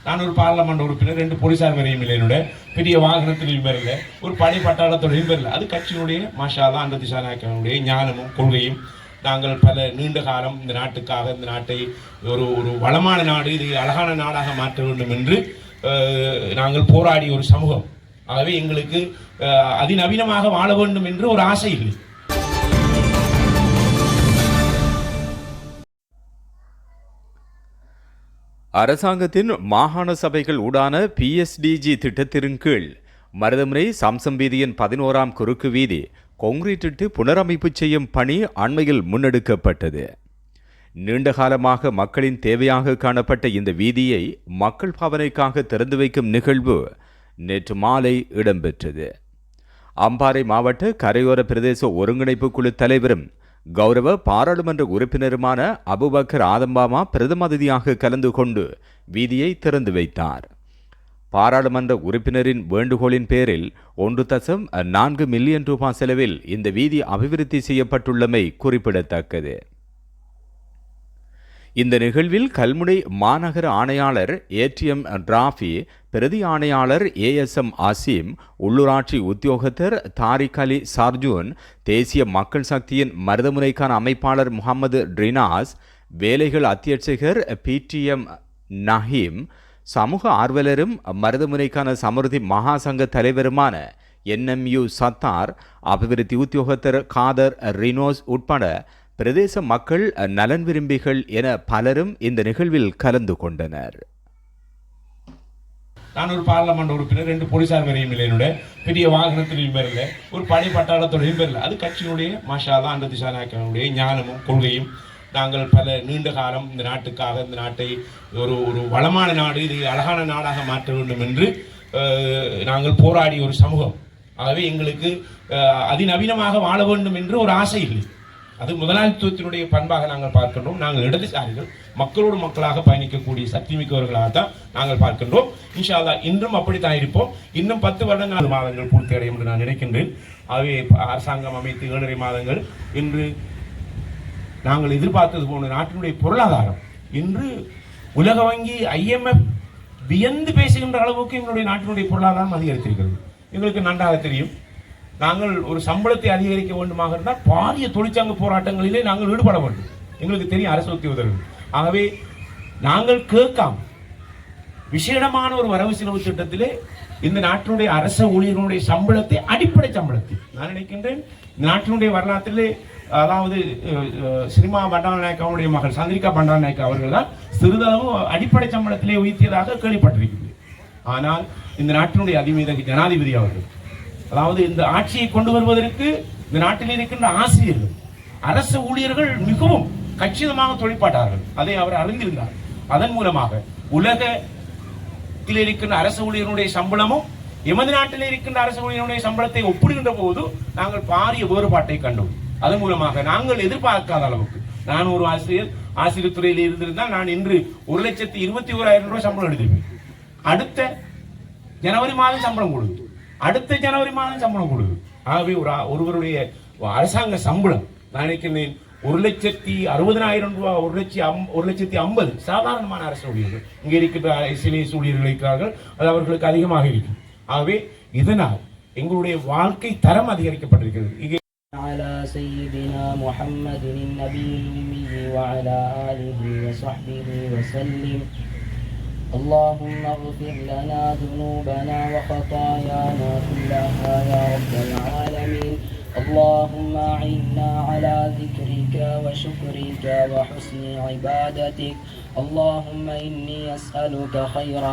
நான் ஒரு பார்லமெண்ட் உறுப்பினர், 2 போலீசார் வரையும் இல்லை, என்னோட பெரிய வாகனத்திலையும் வரல, ஒரு படை பட்டாளத்தோடையும் வரல. அது கட்சியினுடைய மாஷா அல்லாஹ் அந்த திசாநாயக்கனுடைய ஞானமும் கொள்கையும். நாங்கள் பல நீண்ட காலம் இந்த நாட்டுக்காக, இந்த நாட்டை ஒரு ஒரு வளமான நாடு, இது அழகான நாடாக மாற்ற வேண்டும் என்று நாங்கள் போராடிய ஒரு சமூகம். ஆகவே எங்களுக்கு அதிநவீனமாக வாழ வேண்டும் என்று ஒரு ஆசை இல்லை. அரசாங்கத்தின் மாகாண சபைகள் ஊடான PSDG திட்டத்தின் கீழ் மருதமுனை சம்சம் வீதியின் 11ஆம் குறுக்கு வீதி கொங்கிரீட்டிட்டு புனரமைப்பு செய்யும் பணி அண்மையில் முன்னெடுக்கப்பட்டது. நீண்டகாலமாக மக்களின் தேவையாக காணப்பட்ட இந்த வீதியை மக்கள் பாவனைக்காக திறந்து வைக்கும் நிகழ்வு நேற்று மாலை இடம்பெற்றது. அம்பாறை மாவட்ட கரையோர பிரதேச ஒருங்கிணைப்பு குழு தலைவரும் கௌரவ பாராளுமன்ற உறுப்பினருமான அபுபக்கர் ஆதம்பாமா பிரதம அதிதியாக கலந்து கொண்டு வீதியை திறந்து வைத்தார். பாராளுமன்ற உறுப்பினரின் வேண்டுகோளின் பேரில் 1.4 மில்லியன் ரூபாய் செலவில் இந்த வீதி அபிவிருத்தி செய்யப்பட்டுள்ளமை குறிப்பிடத்தக்கது. இந்த நிகழ்வில் கல்முனை மாநகர ஆணையாளர் ATM டிராஃபி, பிரதி ஆணையாளர் ASM ஆசிம், உள்ளூராட்சி உத்தியோகத்தர் தாரிக் அலி சார்ஜூன், தேசிய மக்கள் சக்தியின் மருதமுனைக்கான அமைப்பாளர் முகமது ட்ரினாஸ், வேலைகள் அத்தியட்சகர் PTM நஹீம், சமூக ஆர்வலரும் மருதமுனைக்கான சமருதி மகாசங்க தலைவருமான NMU சத்தார், அபிவிருத்தி உத்தியோகத்தர் காதர் ரினோஸ் உட்பட பிரதேச மக்கள், நலன் விரும்பிகள் என பலரும் இந்த நிகழ்வில் கலந்து கொண்டனர். நான் ஒரு பார்லமெண்ட் உறுப்பினர், 2 போலீசார் வரையும் இல்லை, என்னோட பெரிய வாகனத்திலையும் வரல, ஒரு படை பட்டாளத்தோடையும் வரல. அது கட்சியினுடைய மாஷா அல்லாஹ் அந்த திசாநாயக்கனுடைய ஞானமும் கொள்கையும். நாங்கள் பல நீண்ட காலம் இந்த நாட்டுக்காக, இந்த நாட்டை ஒரு ஒரு வளமான நாடு, இது அழகான நாடாக மாற்ற வேண்டும் என்று நாங்கள் போராடிய ஒரு சமூகம். ஆகவே எங்களுக்கு அதிநவீனமாக வாழ வேண்டும் என்று ஒரு ஆசை இல்லை. அது முதலாளித்துவத்தினுடைய பண்பாக நாங்கள் பார்க்கின்றோம். நாங்கள் இடதுசாரிகள், மக்களோடு மக்களாக பயணிக்கக்கூடிய சக்தி மிக்கவர்களாக தான் நாங்கள் பார்க்கின்றோம். இன்ஷா அல்லாஹ் இன்றும் அப்படித்தான் இருப்போம். இன்னும் 10 வருடங்கள் மாதங்கள் பூர்த்தி அடையும் என்று நான் நினைக்கின்றேன். ஆகவே அரசாங்கம் அமைத்து 7.5 மாதங்கள் இன்று நாங்கள் எதிர்பார்த்தது போன நாட்டினுடைய பொருளாதாரம் இன்று உலக வங்கி IMF வியந்து பேசுகின்ற அளவுக்கு எங்களுடைய நாட்டினுடைய பொருளாதாரம் அதிகரித்திருக்கிறது. எங்களுக்கு நன்றாக தெரியும். நாங்கள் ஒரு சம்பளத்தை அதிகரிக்க வேண்டுமாக இருந்தால் பாரிய தொழிற்சங்க போராட்டங்களிலே நாங்கள் ஈடுபட வேண்டும். எங்களுக்கு தெரியும் அரசு உத்தியோகத்தர்கள். ஆகவே நாங்கள் கேட்காம விசேடமான ஒரு வரவு செலவு திட்டத்திலே இந்த நாட்டினுடைய அரச ஊழியர்களுடைய சம்பளத்தை, அடிப்படை சம்பளத்தை, நான் நினைக்கின்றேன் இந்த நாட்டினுடைய வரலாற்றிலே, அதாவது சினிமா பண்டாரநாயக்காவுடைய மகள் சந்திரிகா பண்டாரநாயக்கா அவர்கள் தான் சிறிதளவு அடிப்படை சம்பளத்திலே உயர்த்தியதாக கேள்விப்பட்டிருக்கிறது. ஆனால் இந்த நாட்டினுடைய அதிமீதக ஜனாதிபதி அவர்கள், அதாவது இந்த ஆட்சியை கொண்டு வருவதற்கு இந்த நாட்டில் இருக்கின்ற ஆசிரியர்கள், அரசு ஊழியர்கள் மிகவும் கச்சிதமாக தொழிற்பாட்டார்கள். அதை அவர் அறிந்திருந்தார். அதன் மூலமாக உலகத்தில் இருக்கின்ற அரசு ஊழியர்களுடைய சம்பளமும் எமது நாட்டில் இருக்கின்ற அரசு ஊழியர்களுடைய சம்பளத்தை ஒப்பிடுகின்ற போது நாங்கள் பாரிய வேறுபாட்டை கண்டோம். அதன் மூலமாக நாங்கள் எதிர்பார்க்காத அளவுக்கு, நான் ஒரு ஆசிரியர் துறையில் இருந்திருந்தால் நான் இன்று 1,21,000 ரூபாய் சம்பளம் எடுத்திருப்பேன். அடுத்த ஜனவரி மாதம் சம்பளம் கொடுது, அடுத்த ஜனவரி மாதம் சம்பளம் கொடுது. ஆகவே ஒருவருடைய அரசாங்க சம்பளம் நான் நினைக்கிறேன் 1,60,000 ரூபாய், 1,50,000 சாதாரணமான அரசு ஊழியர்கள். இங்கே இருக்கின்ற ICS ஊழியர்கள் இருக்கிறார்கள், அது அவர்களுக்கு அதிகமாக இருக்கும். ஆகவே இதனால் எங்களுடைய வாழ்க்கை தரம் அதிகரிக்கப்பட்டிருக்கிறது. على سيدنا محمد النبي الأمي وعلى آله وصحبه وسلم. اللهم اغفر لنا ذنوبنا وخطايانا كلها يا رب العالمين. اللهم أعنا على ذكرك وشكرك وحسن عبادتك. اللهم إني أسألك خير